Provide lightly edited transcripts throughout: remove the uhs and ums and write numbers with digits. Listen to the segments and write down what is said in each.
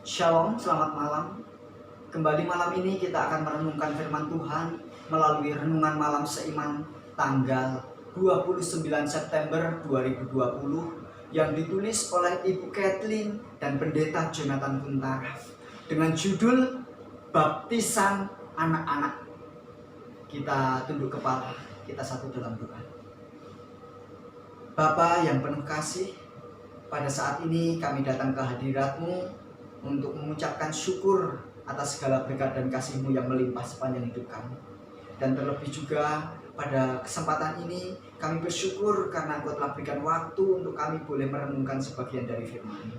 Shalom, selamat malam. Kembali malam ini kita akan merenungkan firman Tuhan melalui renungan malam seiman tanggal 29 September 2020 yang ditulis oleh Ibu Kathleen dan Pendeta Jonathan Kuntara dengan judul Baptisan Anak-anak. Kita tunduk kepala, kita satu dalam doa. Bapa yang penuh kasih, pada saat ini kami datang ke hadirat-Mu untuk mengucapkan syukur atas segala berkat dan kasih-Mu yang melimpah sepanjang hidup kami. Dan terlebih juga pada kesempatan ini kami bersyukur karena Engkau telah berikan waktu untuk kami boleh merenungkan sebagian dari firman-Mu.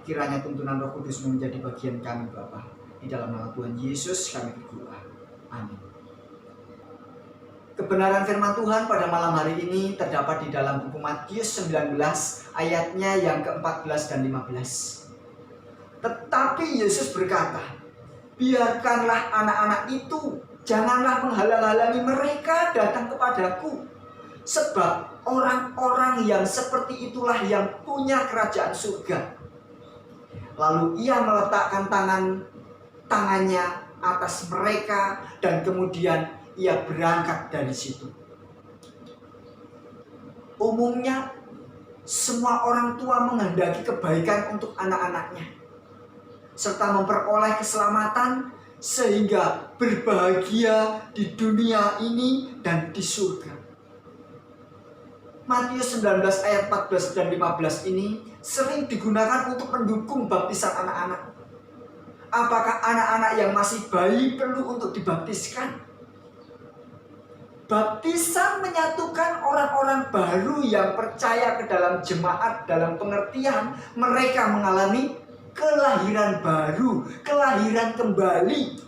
Kiranya tuntunan Roh Kudus menjadi bagian kami Bapa. Di dalam nama Tuhan Yesus kami berdoa. Amin. Kebenaran firman Tuhan pada malam hari ini terdapat di dalam buku Matius 19 ayatnya yang ke-14 dan 15. Tetapi Yesus berkata, biarkanlah anak-anak itu, janganlah menghalang-halangi mereka datang kepadaku. Sebab orang-orang yang seperti itulah yang punya kerajaan surga. Lalu ia meletakkan tangannya atas mereka dan kemudian ia berangkat dari situ. Umumnya semua orang tua menghendaki kebaikan untuk anak-anaknya serta memperoleh keselamatan sehingga berbahagia di dunia ini dan di surga. Matius 19 ayat 14 dan 15 ini sering digunakan untuk mendukung baptisan anak-anak. Apakah anak-anak yang masih bayi perlu untuk dibaptiskan? Baptisan menyatukan orang-orang baru yang percaya ke dalam jemaat dalam pengertian mereka mengalami kelahiran baru, kelahiran kembali.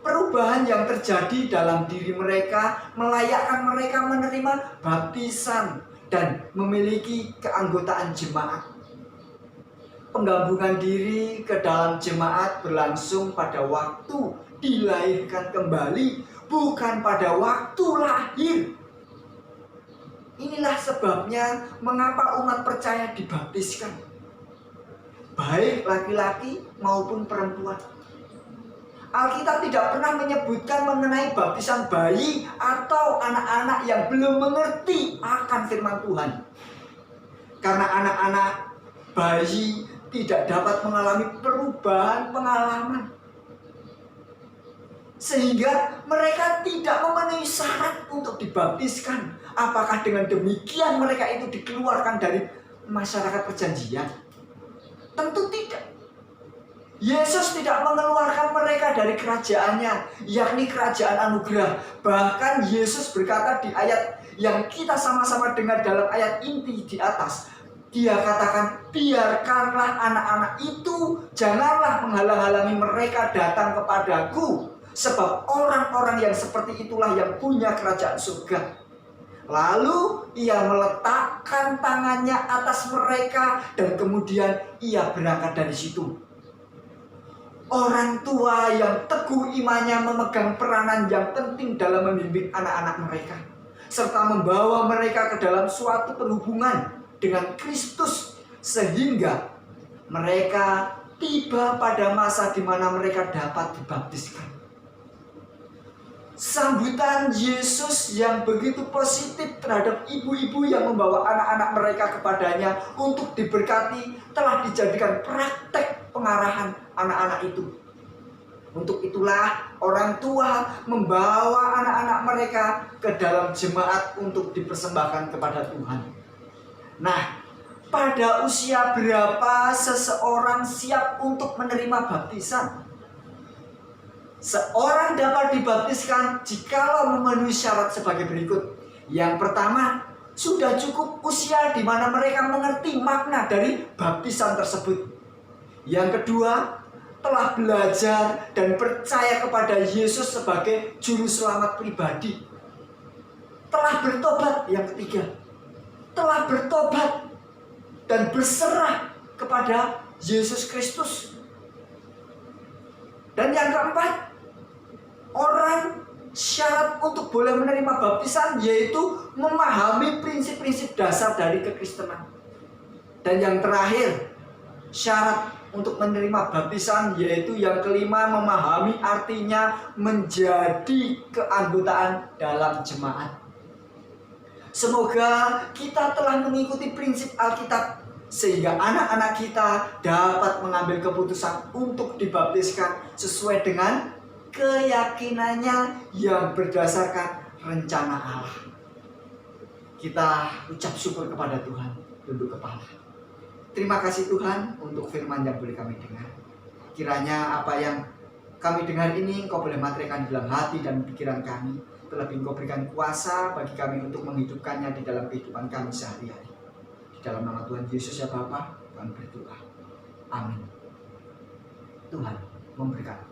Perubahan yang terjadi dalam diri mereka melayakkan mereka menerima baptisan dan memiliki keanggotaan jemaat. Penggabungan diri ke dalam jemaat berlangsung pada waktu dilahirkan kembali, bukan pada waktu lahir. Inilah sebabnya mengapa umat percaya dibaptiskan, baik laki-laki maupun perempuan. Alkitab tidak pernah menyebutkan mengenai baptisan bayi atau anak-anak yang belum mengerti akan firman Tuhan. Karena anak-anak bayi tidak dapat mengalami perubahan pengalaman, sehingga mereka tidak memenuhi syarat untuk dibaptiskan. Apakah dengan demikian mereka itu dikeluarkan dari masyarakat perjanjian? Tentu tidak. Yesus tidak mengeluarkan mereka dari kerajaannya, yakni kerajaan anugerah. Bahkan Yesus berkata di ayat yang kita sama-sama dengar dalam ayat inti di atas, Dia katakan, biarkanlah anak-anak itu, janganlah menghalang-halangi mereka datang kepadaku. Sebab orang-orang yang seperti itulah yang punya kerajaan surga. Lalu ia meletakkan tangannya atas mereka dan kemudian ia berangkat dari situ. Orang tua yang teguh imannya memegang peranan yang penting dalam membimbing anak-anak mereka, serta membawa mereka ke dalam suatu perhubungan dengan Kristus, sehingga mereka tiba pada masa di mana mereka dapat dibaptiskan. Sambutan Yesus yang begitu positif terhadap ibu-ibu yang membawa anak-anak mereka kepadanya untuk diberkati telah dijadikan praktek pengarahan anak-anak itu. Untuk itulah orang tua membawa anak-anak mereka ke dalam jemaat untuk dipersembahkan kepada Tuhan. Nah, pada usia berapa seseorang siap untuk menerima baptisan? Seorang dapat dibaptiskan jikalau memenuhi syarat sebagai berikut. Yang pertama, sudah cukup usia di mana mereka mengerti makna dari baptisan tersebut. Yang kedua, telah belajar dan percaya kepada Yesus sebagai juru selamat pribadi. Telah bertobat. Yang ketiga, telah bertobat dan berserah kepada Yesus Kristus. Dan yang keempat, orang syarat untuk boleh menerima baptisan yaitu memahami prinsip-prinsip dasar dari kekristenan. Dan yang terakhir, syarat untuk menerima baptisan, yaitu yang kelima, memahami artinya menjadi keanggotaan dalam jemaat. Semoga kita telah mengikuti prinsip Alkitab sehingga anak-anak kita dapat mengambil keputusan untuk dibaptiskan sesuai dengan keyakinannya yang berdasarkan rencana Allah. Kita ucap syukur kepada Tuhan, tunduk kepala. Terima kasih Tuhan untuk firman yang boleh kami dengar. Kiranya apa yang kami dengar ini Engkau boleh materikan di dalam hati dan pikiran kami. Terlebih Engkau berikan kuasa bagi kami untuk menghidupkannya di dalam kehidupan kami sehari-hari. Di dalam nama Tuhan Yesus ya Bapa, kami berdoa. Amin. Tuhan memberkati.